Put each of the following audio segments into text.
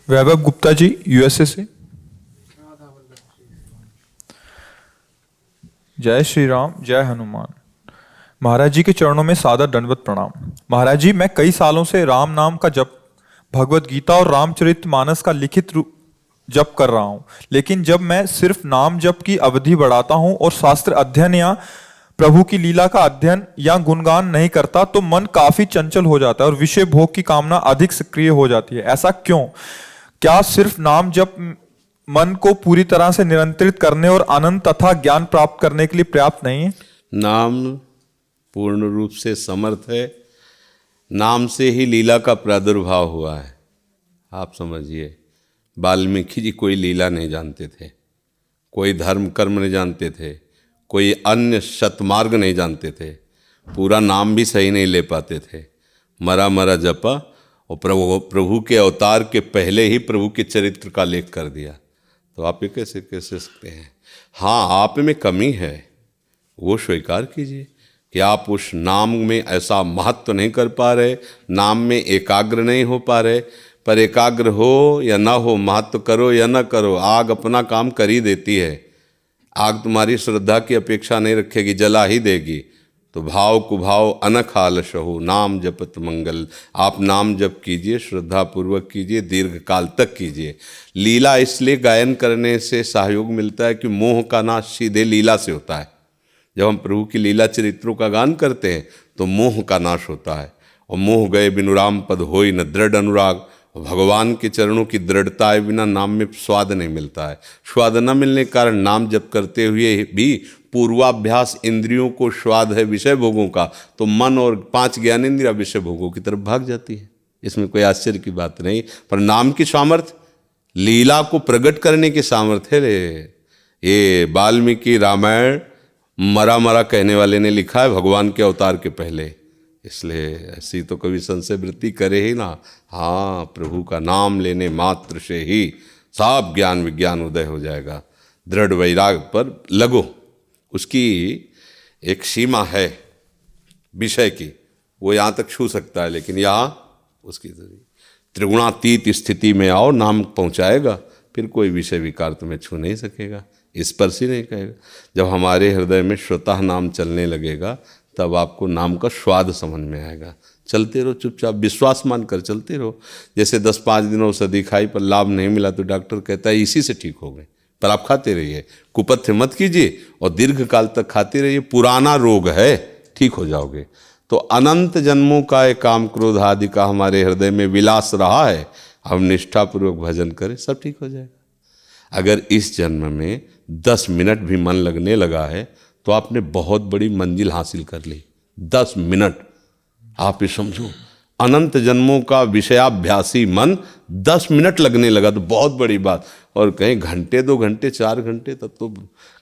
वैभव Gupta ji USA से। जय श्री राम, जय हनुमान। महाराज जी के चरणों में सादर दंडवत प्रणाम। महाराज जी, मैं कई सालों से राम नाम का जप, भगवत गीता और रामचरितमानस का लिखित रूप जप कर रहा हूं, लेकिन जब मैं सिर्फ नाम जप की अवधि बढ़ाता हूं और शास्त्र अध्ययन या प्रभु की लीला का अध्ययन या गुणगान नहीं करता तो मन काफी चंचल हो जाता है और विषय भोग की कामना अधिक सक्रिय हो जाती है। ऐसा क्यों? क्या सिर्फ नाम जप मन को पूरी तरह से नियंत्रित करने और आनंद तथा ज्ञान प्राप्त करने के लिए पर्याप्त नहीं है? नाम पूर्ण रूप से समर्थ है। नाम से ही लीला का प्रादुर्भाव हुआ है। आप समझिए, वाल्मीकि जी कोई लीला नहीं जानते थे, कोई धर्म कर्म नहीं जानते थे, कोई अन्य शतमार्ग नहीं जानते थे, पूरा नाम भी सही नहीं ले पाते थे। मरा मरा जपा और प्रभु के अवतार के पहले ही प्रभु के चरित्र का लेख कर दिया। तो आप ये कैसे कैसे सकते हैं? हाँ, आप में कमी है, वो स्वीकार कीजिए कि आप उस नाम में ऐसा महत्व नहीं कर पा रहे, नाम में एकाग्र नहीं हो पा रहे। पर एकाग्र हो या ना हो, महत्व करो या ना करो, आग अपना काम कर ही देती है। आग तुम्हारी श्रद्धा की अपेक्षा नहीं रखेगी, जला ही देगी। तो भाव कुभाव अनख आलस हो, नाम जपत मंगल। आप नाम जप कीजिए, श्रद्धा पूर्वक कीजिए, दीर्घ काल तक कीजिए। लीला इसलिए गायन करने से सहयोग मिलता है कि मोह का नाश सीधे लीला से होता है। जब हम प्रभु की लीला चरित्रों का गान करते हैं तो मोह का नाश होता है। और मोह गए बिनु राम पद होई न दृढ़ अनुराग। भगवान के चरणों की दृढ़ता बिना नाम में स्वाद नहीं मिलता है। स्वाद न मिलने के कारण नाम जप करते हुए भी पूर्वाभ्यास इंद्रियों को स्वाद है विषय भोगों का, तो मन और 5 ज्ञानेंद्रियां विषय भोगों की तरफ भाग जाती है। इसमें कोई आश्चर्य की बात नहीं। पर नाम की सामर्थ्य, लीला को प्रकट करने की सामर्थ्य है। ये वाल्मीकि रामायण मरा मरा कहने वाले ने लिखा है भगवान के अवतार के पहले, इसलिए ऐसी तो कभी संशय वृत्ति करे ही ना। हाँ, प्रभु का नाम लेने मात्र से ही सब ज्ञान विज्ञान उदय हो जाएगा। दृढ़ वैराग पर लगो, उसकी एक सीमा है विषय की, वो यहाँ तक छू सकता है, लेकिन यहाँ उसकी त्रिगुणातीत स्थिति में आओ, नाम पहुँचाएगा, फिर कोई विषय विकार तुम्हें छू नहीं सकेगा, स्पर्श ही नहीं कहेगा। जब हमारे हृदय में स्वतः नाम चलने लगेगा तब आपको नाम का स्वाद समझ में आएगा। चलते रहो चुपचाप, विश्वास मानकर चलते रहो। जैसे 10-5 दिन औषधि खाई पर लाभ नहीं मिला तो डॉक्टर कहता है इसी से ठीक हो गए, पर आप खाते रहिए, कुपथ्य मत कीजिए और दीर्घ काल तक खाते रहिए। पुराना रोग है, ठीक हो जाओगे। तो अनंत जन्मों का एक काम क्रोध आदि का हमारे हृदय में विलास रहा है, हम निष्ठापूर्वक भजन करें, सब ठीक हो जाएगा। अगर इस जन्म में 10 मिनट भी मन लगने लगा है तो आपने बहुत बड़ी मंजिल हासिल कर ली। 10 मिनट, आप ये समझो, अनंत जन्मों का विषयाभ्यासी मन 10 मिनट लगने लगा तो बहुत बड़ी बात। और कहीं घंटे, 2 घंटे, 4 घंटे, तब तो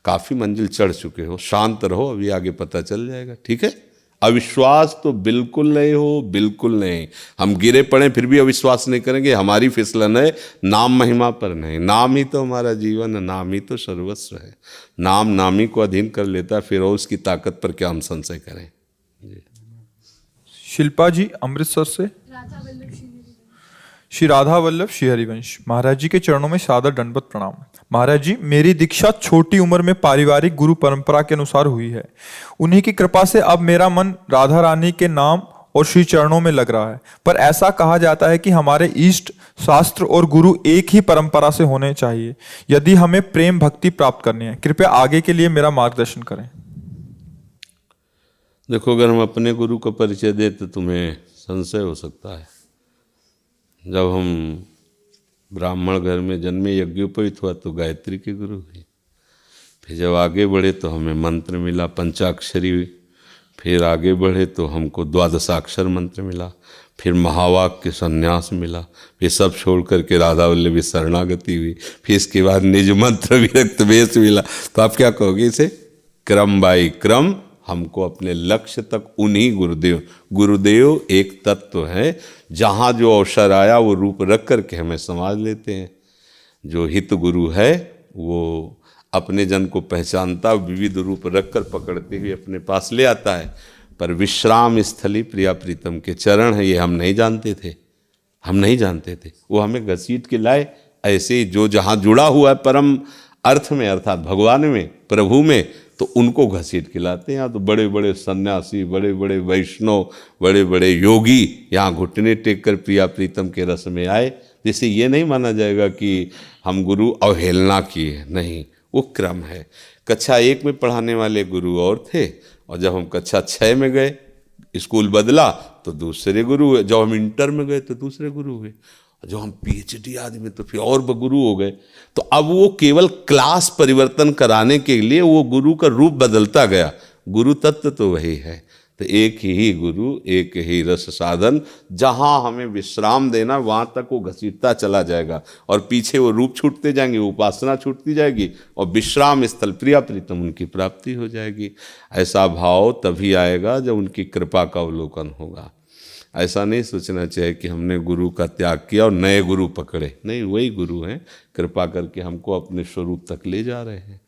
काफ़ी मंजिल चढ़ चुके हो। शांत रहो, अभी आगे पता चल जाएगा। ठीक है? अविश्वास तो बिल्कुल नहीं हो, बिल्कुल नहीं। हम गिरे पड़े फिर भी अविश्वास नहीं करेंगे, हमारी फिसलन है नाम महिमा पर नहीं। नाम ही तो हमारा जीवन है, नाम ही तो सर्वस्व है। नाम नामी को अधीन कर लेता है, फिर उसकी ताकत पर क्या हम संशय करें। जी। शिल्पा जी अमृतसर से। श्री राधा वल्लभ श्री हरिवंश। महाराज जी के चरणों में सादर दंडवत प्रणाम। महाराज जी, मेरी दीक्षा छोटी उम्र में पारिवारिक गुरु परंपरा के अनुसार हुई है। उन्हीं की कृपा से अब मेरा मन राधा रानी के नाम और श्री चरणों में लग रहा है। पर ऐसा कहा जाता है कि हमारे इष्ट शास्त्र और गुरु एक ही परंपरा से होने चाहिए यदि हमें प्रेम भक्ति प्राप्त करनी है। कृपया आगे के लिए मेरा मार्गदर्शन करें। देखो, अगर हम अपने गुरु का परिचय दें तो तुम्हें संशय हो सकता है। जब हम ब्राह्मण घर में जन्मे, यज्ञोपवीत हुआ तो गायत्री के गुरु हुए। फिर जब आगे बढ़े तो हमें मंत्र मिला पंचाक्षरी। फिर आगे बढ़े तो हमको 12 मंत्र मिला। फिर महावाक्य संन्यास मिला। फिर सब छोड़ करके राधा वल्लभी शरणागति हुई। फिर इसके बाद निज मंत्र विरक्त वेश मिला। तो आप क्या कहोगे इसे? क्रम बाई क्रम हमको अपने लक्ष्य तक उन्हीं गुरुदेव एक तत्व है। जहाँ जो अवसर आया वो रूप रख करके हमें समझ लेते हैं। जो हित गुरु है वो अपने जन को पहचानता, विविध रूप रख कर पकड़ते हुए अपने पास ले आता है। पर विश्राम स्थली प्रिया प्रीतम के चरण है, ये हम नहीं जानते थे। हम नहीं जानते थे, वो हमें घसीट के लाए। ऐसे ही जो जहाँ जुड़ा हुआ है परम अर्थ में, अर्थात भगवान में, प्रभु में, तो उनको घसीट के लाते हैं। यहाँ तो बड़े बड़े सन्यासी, बड़े बड़े वैष्णव, बड़े बड़े योगी यहाँ घुटने टेक कर प्रिया प्रीतम के रस में आए। जिससे ये नहीं माना जाएगा कि हम गुरु अवहेलना किए, नहीं, वो क्रम है। कक्षा 1 में पढ़ाने वाले गुरु और थे, और जब हम कक्षा 6 में गए, स्कूल बदला, तो दूसरे गुरु हुए। जब हम इंटर में गए तो दूसरे गुरु हुए। जो हम पीएचडी आदि में तो फिर और गुरु हो गए। तो अब वो केवल क्लास परिवर्तन कराने के लिए वो गुरु का रूप बदलता गया। गुरु तत्व तो वही है। तो एक ही गुरु, एक ही रस साधन, जहाँ हमें विश्राम देना वहाँ तक वो घसीटता चला जाएगा, और पीछे वो रूप छूटते जाएंगे, उपासना छूटती जाएगी, और विश्राम स्थल प्रिया प्रीतम उनकी प्राप्ति हो जाएगी। ऐसा भाव तभी आएगा जब उनकी कृपा का अवलोकन होगा। ऐसा नहीं सोचना चाहिए कि हमने गुरु का त्याग किया और नए गुरु पकड़े, नहीं, वही गुरु हैं, कृपा करके हमको अपने स्वरूप तक ले जा रहे हैं।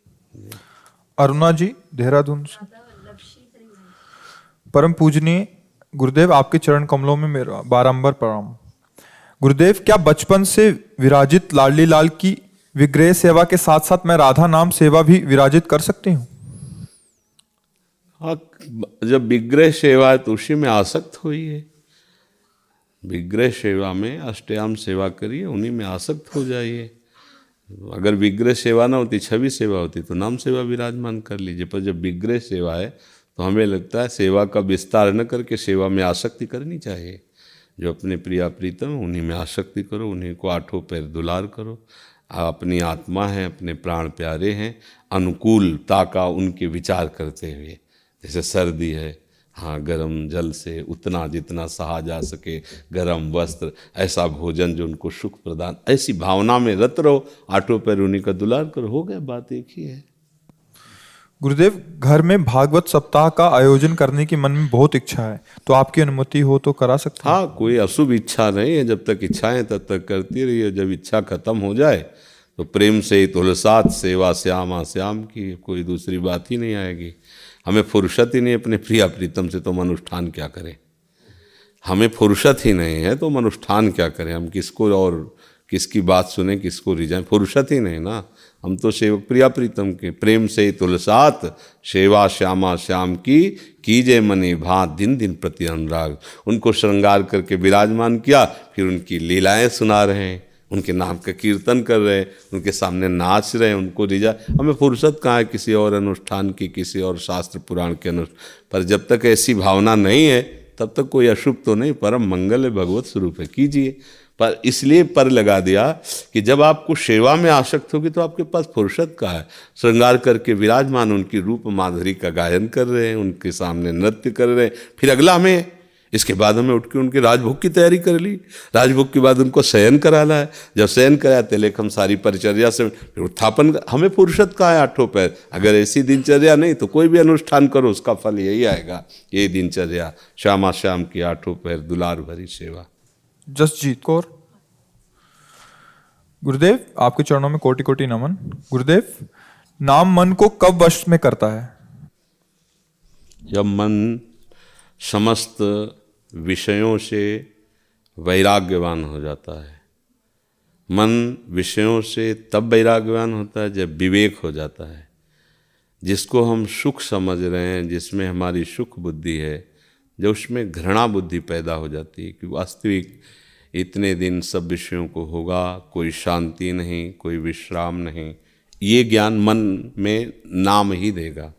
अरुणा जी देहरादून से। परम पूजनीय गुरुदेव, आपके चरण कमलों में मेरा बारंबार प्रणाम। गुरुदेव, क्या बचपन से विराजित लाडली लाल की विग्रह सेवा के साथ साथ मैं राधा नाम सेवा भी विराजित कर सकती हूँ? हाँ, जब विग्रह सेवा है तो उसी में आसक्त हुई है। विग्रह सेवा में अष्टयाम सेवा करिए, उन्हीं में आसक्त हो जाइए। अगर विग्रह सेवा ना होती, छवि सेवा होती, तो नाम सेवा विराजमान कर लीजिए। पर जब विग्रह सेवा है तो हमें लगता है सेवा का विस्तार न करके सेवा में आसक्ति करनी चाहिए। जो अपने प्रिया प्रीतम, उन्हीं में आसक्ति करो, उन्हीं को आठों पैर दुलार करो। अपनी आत्मा है, अपने प्राण प्यारे हैं, अनुकूलता का उनके विचार करते हुए। जैसे सर्दी है, हाँ, गर्म जल से उतना जितना सहा जा सके, गर्म वस्त्र, ऐसा भोजन जो उनको सुख प्रदान, ऐसी भावना में रत रहो, आठों पैर उन्हीं का दुलार करो, हो गया, बात एक ही है। गुरुदेव, घर में भागवत सप्ताह का आयोजन करने की मन में बहुत इच्छा है, तो आपकी अनुमति हो तो करा सकते हैं? हाँ, कोई अशुभ इच्छा नहीं है। जब तक इच्छा है तब तक करती रहिए। जब इच्छा खत्म हो जाए तो प्रेम से ही तुलसात सेवा श्यामा श्याम की, कोई दूसरी बात ही नहीं आएगी। हमें फुर्सत ही नहीं अपने प्रिया प्रीतम से, तो हम अनुष्ठान क्या करें? हमें फुर्सत ही नहीं है तो हम अनुष्ठान क्या करें? हम किसको और किसकी बात सुने, किसको रिझाएं? फुर्सत ही नहीं ना। हम तो सेवक प्रिया प्रीतम के, प्रेम से ही तुलसात सेवा श्यामा श्याम की, कीजे मनि भांत दिन दिन प्रति अनुराग। उनको श्रृंगार करके विराजमान किया, फिर उनकी लीलाएं सुना रहे हैं, उनके नाम का कीर्तन कर रहे हैं, उनके सामने नाच रहे हैं, उनको रिझा। हमें फुर्सत कहाँ है किसी और अनुष्ठान की, किसी और शास्त्र पुराण के अनुष्ठान? पर जब तक ऐसी भावना नहीं है तब तक कोई अशुभ तो नहीं, परम मंगल है, भगवत स्वरूप है, कीजिए। पर इसलिए पर लगा दिया कि जब आपको सेवा में आसक्त होगी तो आपके पास फुर्सत का है। श्रृंगार करके विराजमान उनकी रूप माधुरी का गायन कर रहे हैं, उनके सामने नृत्य कर रहे हैं, फिर अगला हमें, इसके बाद हमें उठ के उनके राजभोग की तैयारी कर ली। राजभोग के बाद उनको शयन कराना है। जब शयन कराया तिलक हम सारी परिचर्या से फिर उत्थापन। हमें फुर्सत का है आठों पैर। अगर ऐसी दिनचर्या नहीं तो कोई भी अनुष्ठान करो, उसका फल यही आएगा, यही दिनचर्या, श्यामा श्याम की आठों पैर दुलार भरी सेवा। जसजीत कौर। गुरुदेव, आपके चरणों में कोटि कोटि नमन। गुरुदेव, नाम मन को कब वश में करता है? जब मन समस्त विषयों से वैराग्यवान हो जाता है। मन विषयों से तब वैराग्यवान होता है जब विवेक हो जाता है। जिसको हम सुख समझ रहे हैं, जिसमें हमारी सुख बुद्धि है, जब उसमें घृणा बुद्धि पैदा हो जाती है कि वास्तविक इतने दिन सब विषयों को होगा, कोई शांति नहीं, कोई विश्राम नहीं, ये ज्ञान मन में नाम ही देगा।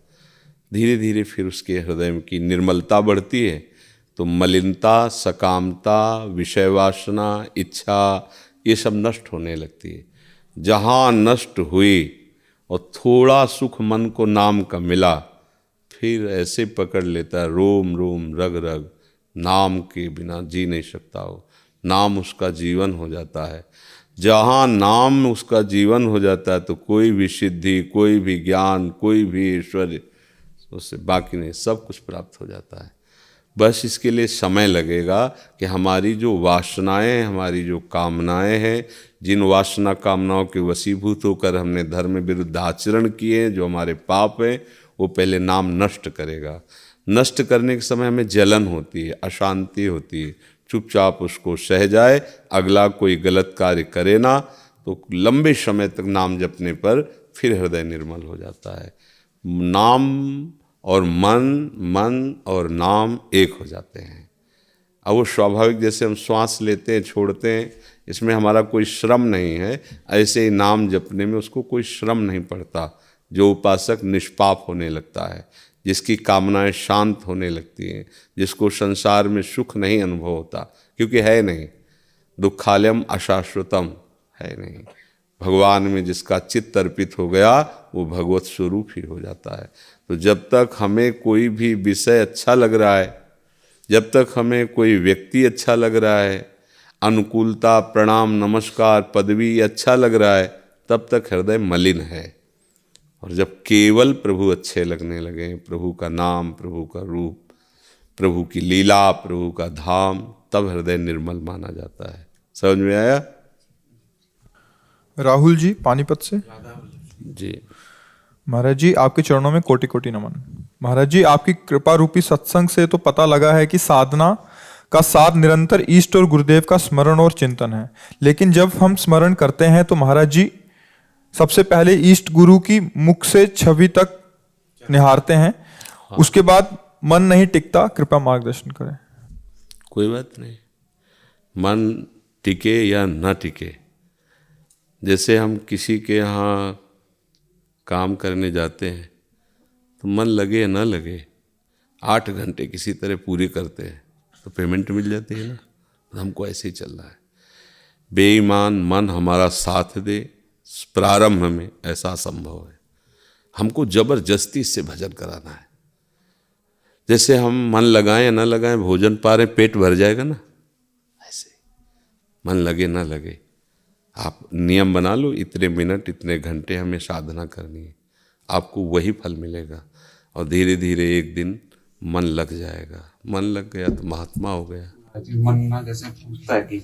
धीरे धीरे फिर उसके हृदय की निर्मलता बढ़ती है, तो मलिनता, सकामता, विषय वासना, इच्छा, ये सब नष्ट होने लगती है। जहाँ नष्ट हुई और थोड़ा सुख मन को नाम का मिला, फिर ऐसे पकड़ लेता है, रोम रोम रग रग, नाम के बिना जी नहीं सकता हो। नाम उसका जीवन हो जाता है। जहाँ नाम उसका जीवन हो जाता है तो कोई भी सिद्धि, कोई भी ज्ञान, कोई भी ऐश्वर्य उससे बाकी नहीं, सब कुछ प्राप्त हो जाता है। बस इसके लिए समय लगेगा कि हमारी जो वासनाएं, हमारी जो कामनाएं हैं, जिन वासना कामनाओं के वशीभूत होकर हमने धर्म विरुद्ध आचरण किए, जो हमारे पाप हैं, वो पहले नाम नष्ट करेगा। नष्ट करने के समय हमें जलन होती है, अशांति होती है, चुपचाप उसको सह जाए, अगला कोई गलत कार्य करे ना, तो लंबे समय तक नाम जपने पर फिर हृदय निर्मल हो जाता है। नाम और मन, मन और नाम एक हो जाते हैं। अब वो स्वाभाविक, जैसे हम श्वास लेते हैं छोड़ते हैं, इसमें हमारा कोई श्रम नहीं है, ऐसे ही नाम जपने में उसको कोई श्रम नहीं पड़ता। जो उपासक निष्पाप होने लगता है, जिसकी कामनाएं शांत होने लगती हैं, जिसको संसार में सुख नहीं अनुभव होता, क्योंकि है नहीं, दुखालयम अशाश्वतम है नहीं। भगवान में जिसका चित्त अर्पित हो गया वो भगवत स्वरूप ही हो जाता है। तो जब तक हमें कोई भी विषय अच्छा लग रहा है, जब तक हमें कोई व्यक्ति अच्छा लग रहा है, अनुकूलता, प्रणाम, नमस्कार, पदवी अच्छा लग रहा है, तब तक हृदय मलिन है। और जब केवल प्रभु अच्छे लगने लगे, प्रभु का नाम, प्रभु का रूप, प्रभु की लीला, प्रभु का धाम, तब हृदय निर्मल माना जाता है। समझ में आया? राहुल जी पानीपत से। जी महाराज जी आपके चरणों में कोटि कोटि नमन। महाराज जी आपकी कृपा रूपी सत्संग से तो पता लगा है कि साधना का साथ निरंतर ईष्ट और गुरुदेव का स्मरण और चिंतन है, लेकिन जब हम स्मरण करते हैं तो महाराज जी सबसे पहले ईष्ट गुरु की मुख से छवि तक निहारते हैं, उसके बाद मन नहीं टिकता। कृपया मार्गदर्शन करें। कोई बात नहीं, मन टिके या न टिके, जैसे हम किसी के यहाँ काम करने जाते हैं तो मन लगे या ना लगे, 8 घंटे किसी तरह पूरे करते हैं तो पेमेंट मिल जाती है ना। तो हमको ऐसे ही चल रहा है, बेईमान मन हमारा साथ दे, प्रारंभ में ऐसा संभव है। हमको जबरदस्ती इससे भजन कराना है। जैसे हम मन लगाएं या ना लगाएं, भोजन पा रहे पेट भर जाएगा ना, ऐसे मन लगे ना लगे आप नियम बना लो, इतने मिनट इतने घंटे हमें साधना करनी है, आपको वही फल मिलेगा। और धीरे धीरे एक दिन मन लग जाएगा। मन लग गया तो महात्मा हो गया। मन ना जैसे पूछता है कि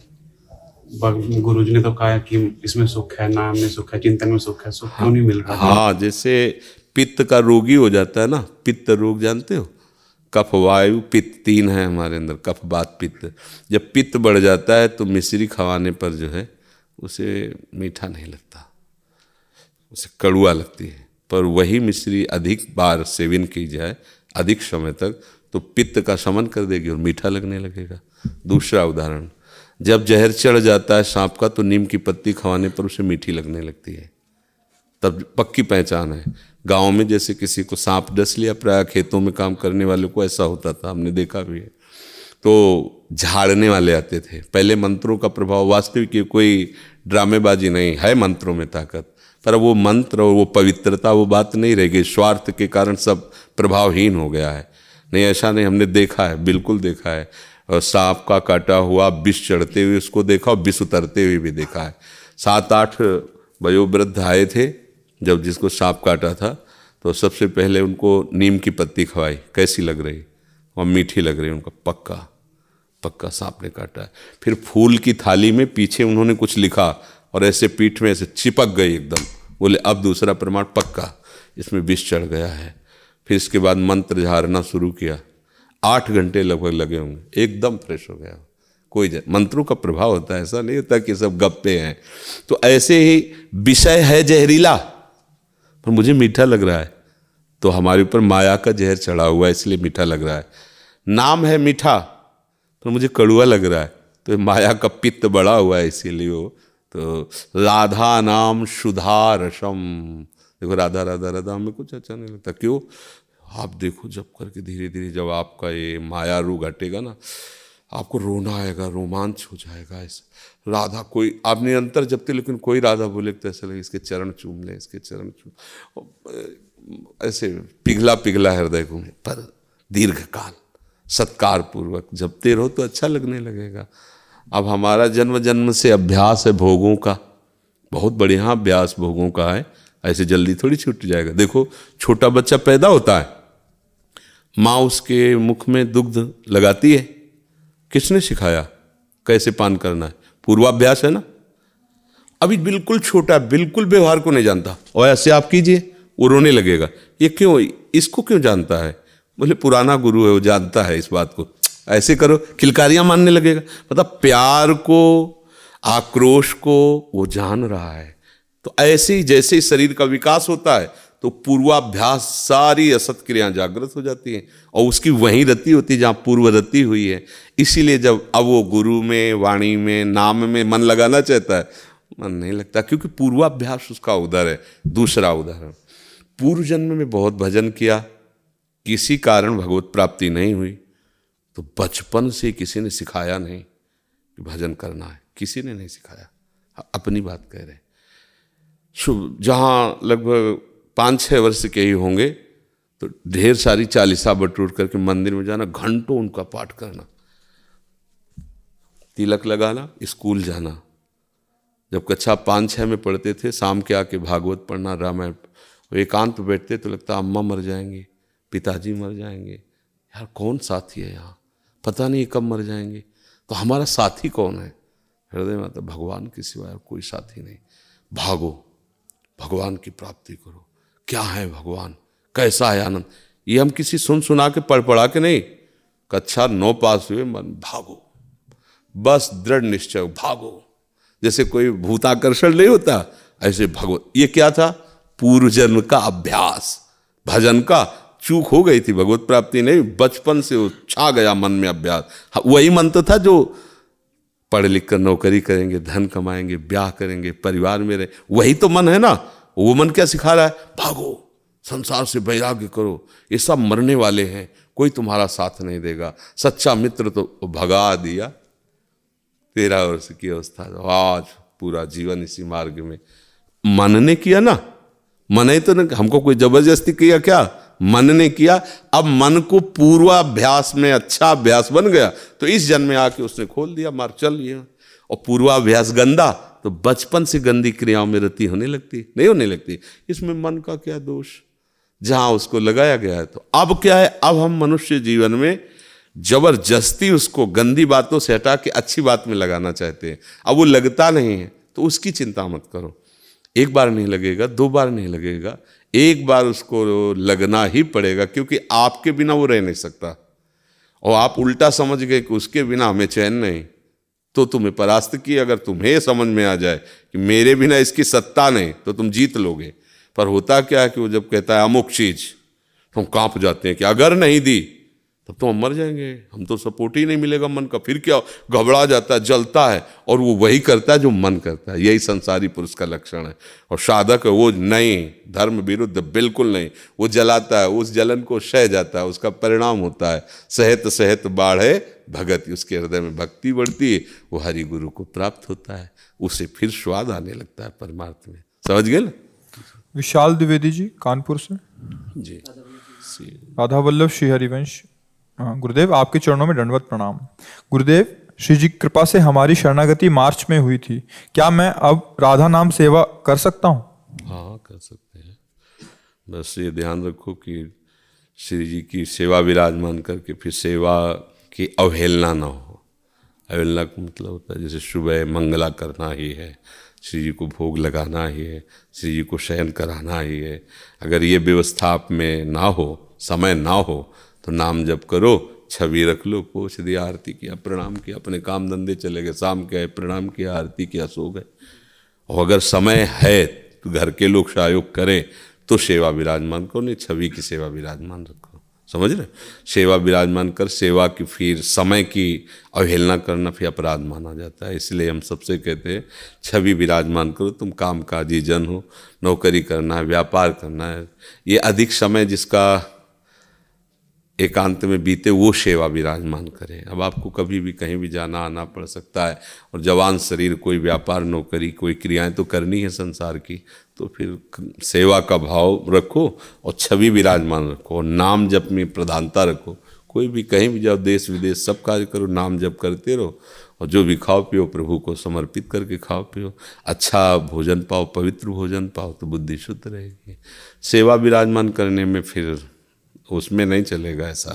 गुरु जी ने तो कहा कि इसमें सुख है, नाम में सुख है, चिंतन में सुख है, सुख क्यों नहीं मिल रहा? हाँ, जैसे पित्त का रोगी हो जाता है ना, पित्त रोग जानते हो, कफ वायु पित्त 3 है हमारे अंदर, कफ वात पित्त। जब पित्त बढ़ जाता है तो मिश्री खवाने पर जो है उसे मीठा नहीं लगता, उसे कड़ुआ लगती है। पर वही मिश्री अधिक बार सेवन की जाए, अधिक समय तक, तो पित्त का शमन कर देगी और मीठा लगने लगेगा। दूसरा उदाहरण, जब जहर चढ़ जाता है सांप का तो नीम की पत्ती खवाने पर उसे मीठी लगने लगती है, तब पक्की पहचान है। गांव में जैसे किसी को सांप डस लिया, प्राय खेतों में काम करने वाले को ऐसा होता था, हमने देखा भी है, तो झाड़ने वाले आते थे। पहले मंत्रों का प्रभाव, वास्तविक ये कोई ड्रामेबाजी नहीं है, मंत्रों में ताकत, पर वो मंत्र और वो पवित्रता वो बात नहीं रह गई। स्वार्थ के कारण सब प्रभावहीन हो गया है। नहीं, ऐसा नहीं, हमने देखा है, बिल्कुल देखा है। और सांप का काटा हुआ विष चढ़ते हुए उसको देखा और विष उतरते हुए भी देखा है। 7-8 वयोवृद्ध आए थे, जब जिसको सांप काटा था तो सबसे पहले उनको नीम की पत्ती खवाई, कैसी लग रही, और मीठी लग रही, उनका पक्का सांप ने काटा है। फिर फूल की थाली में पीछे उन्होंने कुछ लिखा और ऐसे पीठ में ऐसे चिपक गई एकदम, बोले अब दूसरा प्रमाण पक्का, इसमें विष चढ़ गया है। फिर इसके बाद मंत्र झाड़ना शुरू किया, 8 घंटे लगभग लगे होंगे, एकदम फ्रेश हो गया। कोई मंत्रों का प्रभाव होता है, ऐसा नहीं होता कि सब गप्पे हैं। तो ऐसे ही विषय है जहरीला पर मुझे मीठा लग रहा है, तो हमारे ऊपर माया का जहर चढ़ा हुआ है इसलिए मीठा लग रहा है। नाम है मीठा तो मुझे कड़ुआ लग रहा है, तो माया का पित्त बढ़ा हुआ है इसीलिए वो। तो राधा नाम सुधा रसम, देखो राधा राधा राधा हमें कुछ अच्छा नहीं लगता। क्यों? आप देखो जब करके धीरे धीरे जब आपका ये माया रूप घटेगा ना, आपको रोना आएगा, रोमांच हो जाएगा। ऐसा राधा कोई आप निरंतर जपते, लेकिन कोई राधा बोले तो ऐसा लगे इसके चरण चूम ले, इसके चरण चूम, ऐसे पिघला पिघला हृदय को। पर दीर्घ काल सत्कार पूर्वक जपते रहो तो अच्छा लगने लगेगा। अब हमारा जन्म जन्म से अभ्यास है भोगों का, बहुत बढ़िया अभ्यास भोगों का है, ऐसे जल्दी थोड़ी छूट जाएगा। देखो छोटा बच्चा पैदा होता है, माँ उसके मुख में दुग्ध लगाती है, किसने सिखाया कैसे पान करना है? पूर्वाभ्यास है ना। अभी बिल्कुल छोटा, बिल्कुल व्यवहार को नहीं जानता, और ऐसे आप कीजिए वो रोने लगेगा। ये क्यों? इसको क्यों जानता है? बोले पुराना गुरु है, वो जानता है इस बात को, ऐसे करो, किलकारियां मानने लगेगा। मतलब प्यार को, आक्रोश को वो जान रहा है। तो ऐसे ही जैसे ही शरीर का विकास होता है तो पूर्वाभ्यास सारी असत क्रियाएं जागृत हो जाती हैं और उसकी वहीं रति होती है जहाँ पूर्व रति हुई है। इसीलिए जब अब वो गुरु में, वाणी में, नाम में मन लगाना चाहता है, मन नहीं लगता, क्योंकि पूर्वाभ्यास उसका उधर है। दूसरा उदाहरण, पूर्व जन्म में बहुत भजन किया, किसी कारण भगवत प्राप्ति नहीं हुई, तो बचपन से किसी ने सिखाया नहीं कि भजन करना है, किसी ने नहीं सिखाया, अपनी बात कह रहे। जहाँ लगभग 5-6 वर्ष के ही होंगे तो ढेर सारी चालीसा बटोर करके मंदिर में जाना, घंटों उनका पाठ करना, तिलक लगाना, स्कूल जाना। जब कक्षा 5-6 में पढ़ते थे, शाम के आके भागवत पढ़ना, रामायण। एकांत बैठते तो लगता अम्मा मर जाएंगे, पिताजी मर जाएंगे, यार कौन साथी है यहाँ, पता नहीं कब मर जाएंगे, तो हमारा साथी कौन है? हृदय में आता भगवान के सिवाय कोई साथी नहीं। भागो, भगवान की प्राप्ति करो। क्या है भगवान, कैसा है आनंद, ये हम किसी सुना के पढ़ा के नहीं। कक्षा 9 पास हुए, मन भागो, बस दृढ़ निश्चय, भागो। जैसे कोई भूताकर्षण नहीं होता, ऐसे भगवत। ये क्या था? पूर्व जन्म का अभ्यास, भजन का। चूक हो गई थी, भगवत प्राप्ति नहीं, बचपन से वो छा गया मन में अभ्यास। वही मन तो था जो पढ़ लिख कर नौकरी करेंगे, धन कमाएंगे, ब्याह करेंगे, परिवार में रहे, वही तो मन है ना। वो मन क्या सिखा रहा है? भागो, संसार से वैराग्य करो, ये सब मरने वाले हैं, कोई तुम्हारा साथ नहीं देगा। सच्चा मित्र तो भगा दिया। 13 वर्ष की अवस्था, आज पूरा जीवन इसी मार्ग में। मन ने किया ना, मन ही तो नहीं, हमको कोई जबरदस्ती किया क्या? मन ने किया। अब मन को पूर्वाभ्यास में अच्छा अभ्यास बन गया तो इस जन्म में आके उसने खोल दिया, मार चल ये। और पूर्वाभ्यास गंदा तो बचपन से गंदी क्रियाओं में रति होने लगती, नहीं होने लगती। इसमें मन का क्या दोष, जहां उसको लगाया गया है। तो अब क्या है, अब हम मनुष्य जीवन में जबरदस्ती उसको गंदी बातों से हटा के अच्छी बात में लगाना चाहते हैं। अब वो लगता नहीं है तो उसकी चिंता मत करो। एक बार नहीं लगेगा, 2 बार नहीं लगेगा, एक बार उसको लगना ही पड़ेगा, क्योंकि आपके बिना वो रह नहीं सकता। और आप उल्टा समझ गए कि उसके बिना हमें चैन नहीं, तो तुम्हें परास्त की। अगर तुम्हें समझ में आ जाए कि मेरे बिना इसकी सत्ता नहीं, तो तुम जीत लोगे। पर होता क्या है कि वो जब कहता है अमुक चीज, तो हम कांप जाते हैं कि अगर नहीं दी तब तो हम मर जाएंगे, हम तो सपोर्ट ही नहीं मिलेगा मन का। फिर क्या, घबरा जाता है, जलता है, और वो वही करता है जो मन करता है। यही संसारी पुरुष का लक्षण है। और साधक वो नहीं, धर्म विरुद्ध बिल्कुल नहीं, वो जलाता है, उस जलन को सह जाता है, उसका परिणाम होता है सहत सहत बाढ़े भगत। उसके हृदय में भक्ति बढ़ती है, वो हरि गुरु को प्राप्त होता है, उसे फिर स्वाद आने लगता है परमार्थ में। समझ गए ना? विशाल द्विवेदी जी कानपुर से। जी, राधा वल्लभ श्री हरिवंश। गुरुदेव, आपके चरणों में दंडवत प्रणाम। गुरुदेव, श्री जी की कृपा से हमारी शरणागति मार्च में हुई थी, क्या मैं अब राधा नाम सेवा कर सकता हूँ? हाँ, कर सकते हैं। बस ये ध्यान रखो कि श्री जी की सेवा विराजमान करके फिर सेवा की अवहेलना ना हो। अवहेलना का मतलब होता है जैसे सुबह मंगला करना ही है, श्री जी को भोग लगाना ही है, श्री जी को शयन कराना ही है। अगर ये व्यवस्था आप में ना हो, समय ना हो, तो नाम जप करो, छवि रख लो, पोछ दिया, आरती किया, प्रणाम किया, अपने काम धंधे चले गए, शाम के आए, प्रणाम किया, आरती किया, सो गए। और अगर समय है तो घर के लोग सहयोग करें तो सेवा विराजमान करो, नहीं छवि की सेवा विराजमान रखो। समझ रहे? सेवा विराजमान कर सेवा की फिर समय की अवहेलना करना फिर अपराध माना जाता है। इसलिए हम सबसे कहते हैं छवि विराजमान करो। तुम काम काजी जन हो, नौकरी करना है, व्यापार करना है, ये अधिक समय जिसका एकांत में बीते वो सेवा विराजमान करें। अब आपको कभी भी कहीं भी जाना आना पड़ सकता है, और जवान शरीर, कोई व्यापार नौकरी, कोई क्रियाएं तो करनी है संसार की, तो फिर सेवा का भाव रखो और छवि विराजमान रखो, और नाम जप में प्रधानता रखो। कोई भी कहीं भी जाओ, देश विदेश सब कार्य करो, नाम जप करते रहो, और जो भी खाओ पियो प्रभु को समर्पित करके खाओ पियो। अच्छा भोजन पाओ, पवित्र भोजन पाओ, तो बुद्धि शुद्ध रहेगी। सेवा विराजमान करने में फिर उसमें नहीं चलेगा ऐसा।